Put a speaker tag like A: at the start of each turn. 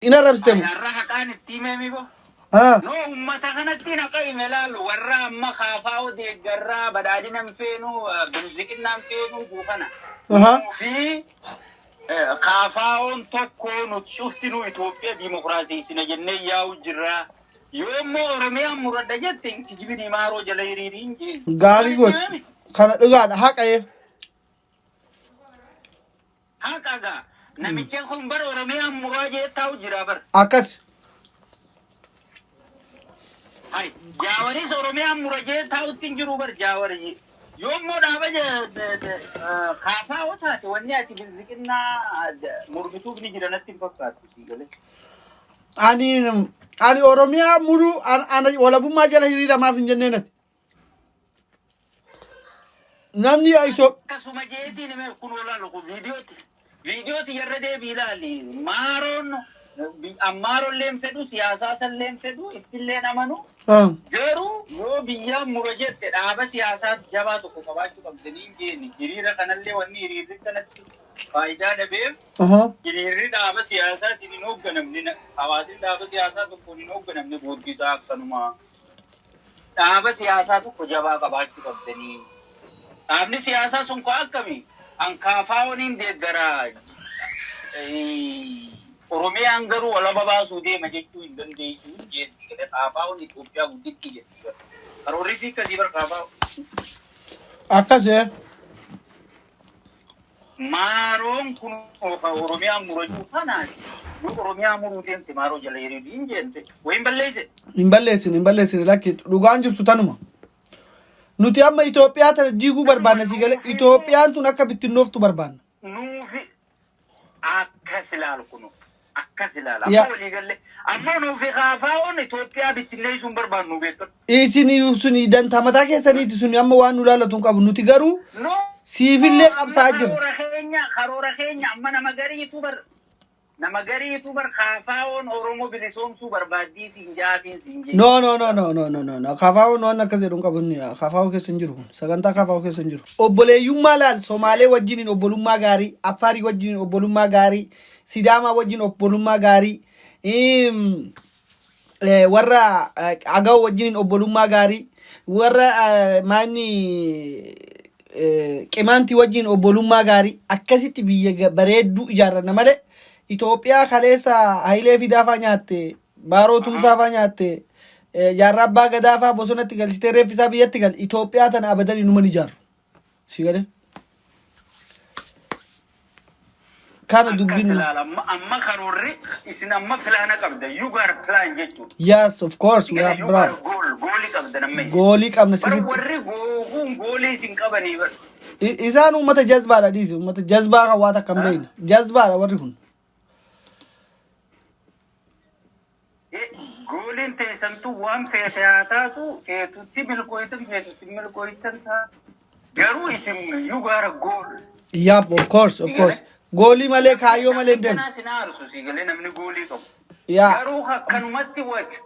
A: ina rabstem
B: yarra haqan ittimemi bo no ummata kanatti naqay melal warra amma khafaaw de garra badadinam feenu binziqinnam feenu gufana fi khafaawn tokko nu shuftinu Ethiopia demokrasi sina jenne yaa'u jirra yoommo Oromiyaa muradda jette kijibini maaro jala hiriiriin
A: gaali god kana dhugaadha haqaye
B: haqaga namicha kun bar Oromiyaa muraaje taa'u jira bar
A: akkas
B: ay jaawaris Oromiyaa muraaje taa'u tinjiru bar jaawari yoommo dhaabaje khafaaw taate wanni ati binziqinna murbituuf ni jiranatti fakkaatu sigale
A: ani Oromiyaa muru ana walabummaa jala hiriira maaf hin jenneenati namni ayto
B: kasuma jeetiin me kun walaalo ko videooti yarra deebii ilaali maaroon ammaroon leen fedhu siyaasaa san leen fedhu ittilleen amanu garuu yoo biyya murajette dhaaba siyaasaa jabaa tokko qabaachuu qabdanii geeni hiriira kanallee wanni hiriirri kanatti faayidaa dhabeef hiriirri dhaaba siyaasaatiin hin hoogganamne hawaasni dhaaba siyaasaa tokkoon hin hoogganamne booddisaa akkanuma dhaaba siyaasaa tokko jabaa qabaachuu qabdanii dhaabni siyaasaa sun ko akkami ankaafaawoniin deeggaraa Oromiyaan garuu walaba baasuu deema jechuu hin dandeessu jeetti gada khaafaawon Itoophiyaa gudditti jetti karoorrisii akkasii bar khaafaawon
A: akkasee
B: maaroon kun Oromiyaan murajuu kanaan yoo Oromiyaa muruu deemte maaroo jala hiriiriin jette wayin
A: hin balleessine lakki dhugaan jirtu tanuma nuti amma Itoophiyaa tana diiguu barbaanna sigale Itoophiyaan tun akka bittinnooftu barbaanna
B: nuufi akkas ilaalu kunu akkas ilaala amma walii galle amma nuufi khaafaawon Itoophiyaa bittinneessuun barbaannu beekatu
A: isini suni danta mataa keessaniiti suni amma waan nu laalatuun qabu nuti garuu siifillee qabsaa jira
B: karoora keenya amma nama gariitu bar khaafaawon Oromoo bilisoomsuu barbaaddii siin jaafin siin jee
A: no khaafaawon waan akkas jedhuun qabunni khaafaawoo keessa hin jiru sagantaa khaafaawoo keessa hin jiru obboleeyyummaa laal Somaalee wajjiniin obbolummaa gaarii Affaarii wajjiniin obbolummaa gaarii Sidaamaa wajjin obbolummaa gaarii warra Agaw wajjiniin obbolummaa gaarii warra maanni Qimaantii wajjin obbolummaa gaarii akkasitti biyya bareedduu ijaarranna malee Itoophiyaa kaleessa Hayilee Fidaafaa nyaatte Baaroo Tumsaafaa nyaatte jaarraa abbaa gadaafaa bosonatti galchitee reeffisaa biyyatti gal Itoophiyaa tana abadan inuma ni ijaaru si gale kana dubbin
B: amma karoorri isin amma plaana qabda you got a plan jechuudha
A: yes of course we have bro
B: goolii qabda namni
A: goolii qabna sirriitti
B: warri goolii isin qabanii bar
A: isaan uummata jazbaadha dhiisi uummata jazbaa kan waa takka hin beekne jazbaadha warri kun
B: gooliin teessantu waan feete haa taatu feetutti milkooytan taatu garuu isin you got a goal
A: yep of course goolii malee kaayyoo malee hin deemu
B: sinaarusu si galee namni goolii qabu
A: yaa
B: garuu akkanumatti wacha